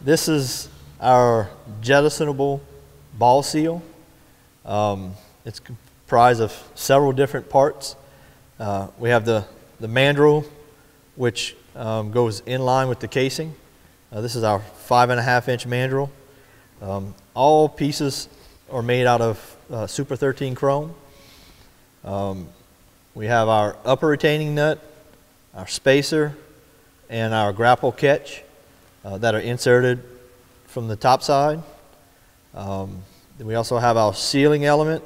This is our jettisonable ball seal. It's comprised of several different parts. We have the mandrel, which goes in line with the casing. This is our 5.5-inch mandrel. All pieces are made out of Super 13 chrome. We have our upper retaining nut, our spacer, and our grapple catch that are inserted from the top side. Then we also have our sealing element,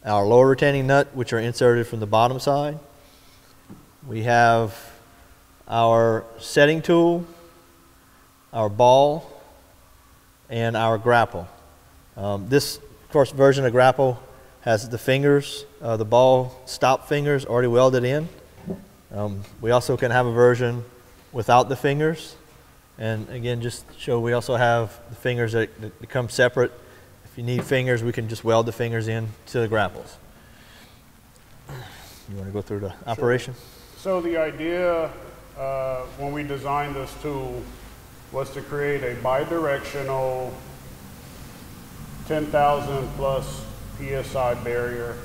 our lower retaining nut, which are inserted from the bottom side. We have our setting tool, our ball, and our grapple. This, of course, version of grapple has the fingers, the ball stop fingers already welded in. We also can have a version without the fingers. And again, just to show, we also have the fingers that come separate. If you need fingers, we can just weld the fingers in to the grapples. You want to go through the operation? So the idea when we designed this tool was to create a bidirectional 10,000 plus PSI barrier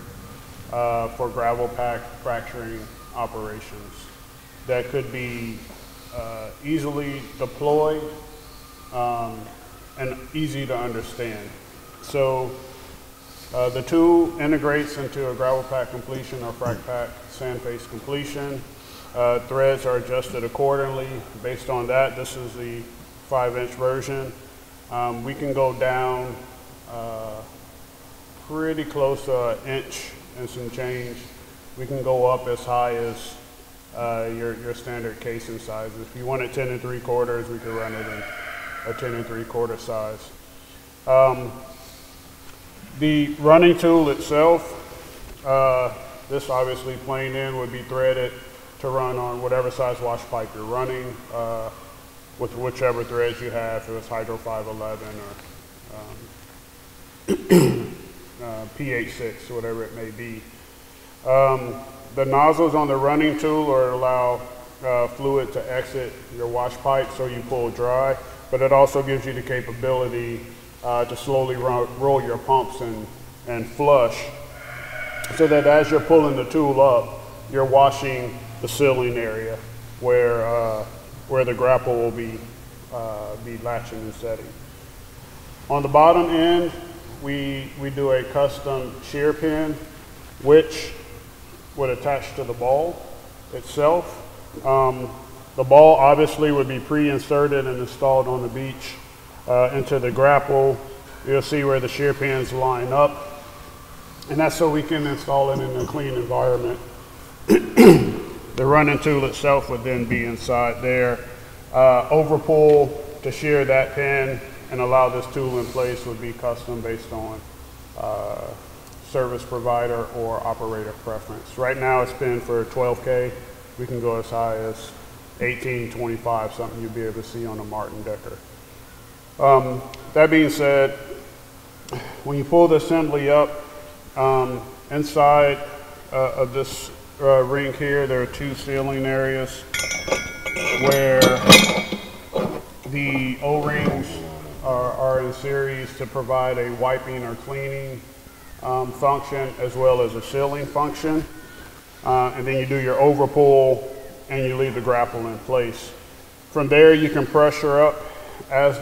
for gravel pack fracturing operations that could be easily deployed and easy to understand. So the tool integrates into a gravel pack completion or frac pack sand face completion. Threads are adjusted accordingly. Based on that, this is the 5-inch version. We can go down pretty close to 1 inch and some change. We can go up as high as your standard casing size. If you want it 10 3/4, we could run it in a 10 3/4 size. The running tool itself, this obviously plain end would be threaded to run on whatever size wash pipe you're running with whichever threads you have, if it's Hydro 511 or PH6, whatever it may be. The nozzles on the running tool allow fluid to exit your wash pipe so you pull dry, but it also gives you the capability to slowly roll your pumps and flush, so that as you're pulling the tool up, you're washing the sealing area where the grapple will be latching and setting. On the bottom end, we do a custom shear pin, which would attach to the ball itself. The ball obviously would be pre-inserted and installed on the beach into the grapple. You'll see where the shear pins line up, and that's so we can install it in a clean environment. The running tool itself would then be inside there. Overpull to shear that pin and allow this tool in place would be custom based on service provider or operator preference. Right now it's pinned for 12K. We can go as high as 18, 25, something you'll be able to see on a Martin Decker. That being said, when you pull the assembly up, inside of this ring here, there are 2 sealing areas where the O-rings are in series to provide a wiping or cleaning function as well as a sealing function. And then you do your overpull and you leave the grapple in place. From there you can pressure up as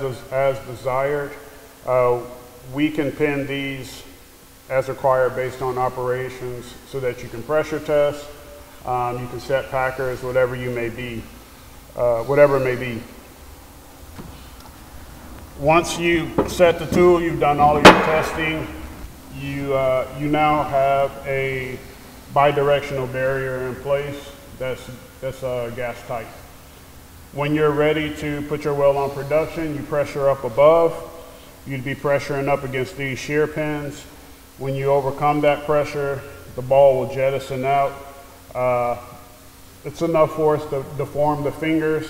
desired. We can pin these as required based on operations so that you can pressure test, you can set packers, whatever it may be. Once you set the tool, you've done all of your testing, you now have a bidirectional barrier in place that's gas tight. When you're ready to put your well on production, you pressure up above. You'd be pressuring up against these shear pins. When you overcome that pressure, the ball will jettison out. It's enough force to deform the fingers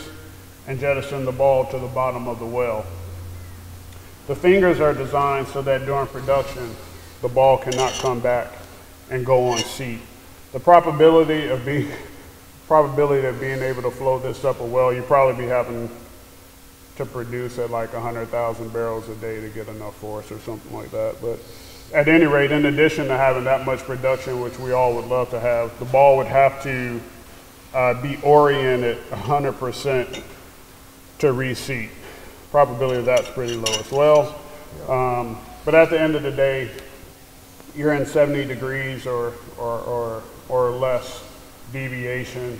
and jettison the ball to the bottom of the well. The fingers are designed so that during production, the ball cannot come back and go on seat. The probability of being able to flow this up a well, you'd probably be having to produce at like 100,000 barrels a day to get enough for us or something like that. But at any rate, in addition to having that much production, which we all would love to have, the ball would have to be oriented 100% to reseat. Probability of that's pretty low as well. But at the end of the day, you're in 70 degrees or less deviation.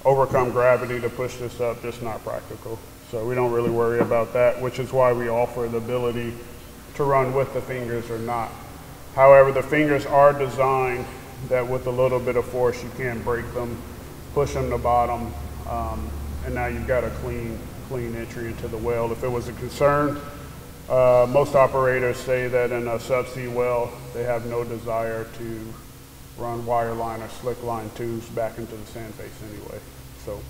Overcome gravity to push this up, just not practical. So we don't really worry about that, which is why we offer the ability to run with the fingers or not. However, the fingers are designed that with a little bit of force, you can break them, push them to bottom, and now you've got a clean entry into the well. If it was a concern, most operators say that in a subsea well, they have no desire to run wire line or slick line tubes back into the sand face anyway. So,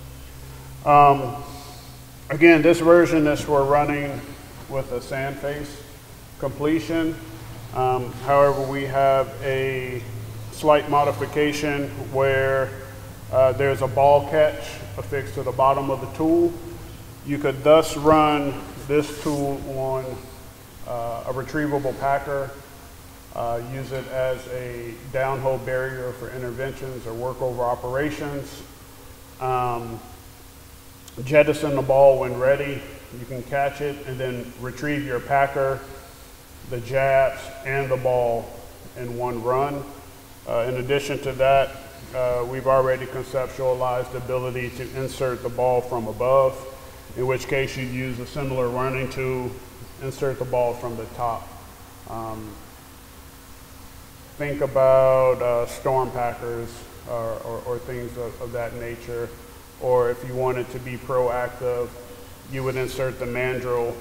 again, this version is for running with a sand face completion. However, we have a slight modification where there's a ball catch affixed to the bottom of the tool. You could thus run this tool on a retrievable packer, use it as a downhole barrier for interventions or workover operations. Jettison the ball when ready. You can catch it and then retrieve your packer, the jabs, and the ball in one run. In addition to that, we've already conceptualized the ability to insert the ball from above, in which case you'd use a similar running tool, insert the ball from the top. Think about storm packers or things of that nature. Or if you wanted to be proactive, you would insert the mandrel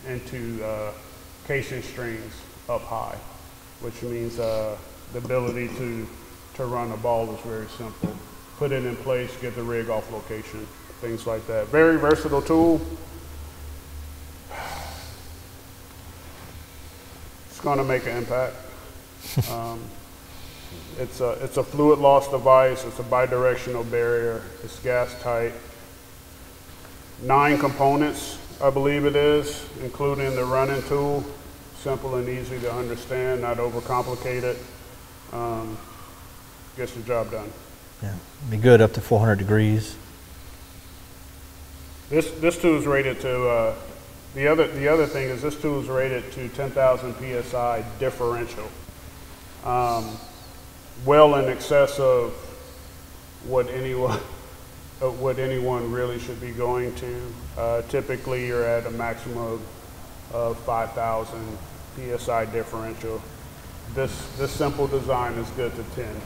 into casing strings up high, which means the ability to run a ball is very simple. Put it in place, get the rig off location, things like that. Very versatile tool. It's going to make an impact. It's a fluid loss device. It's a bidirectional barrier. It's gas tight. 9 components, I believe it is, including the running tool. Simple and easy to understand, not overcomplicated. Gets the job done. Yeah, be good up to 400 degrees. This tool is rated to. The other thing is this tool is rated to 10,000 psi differential. Well in excess of what anyone really should be going to. Typically, you're at a maximum of 5,000 psi differential. This simple design is good to 10.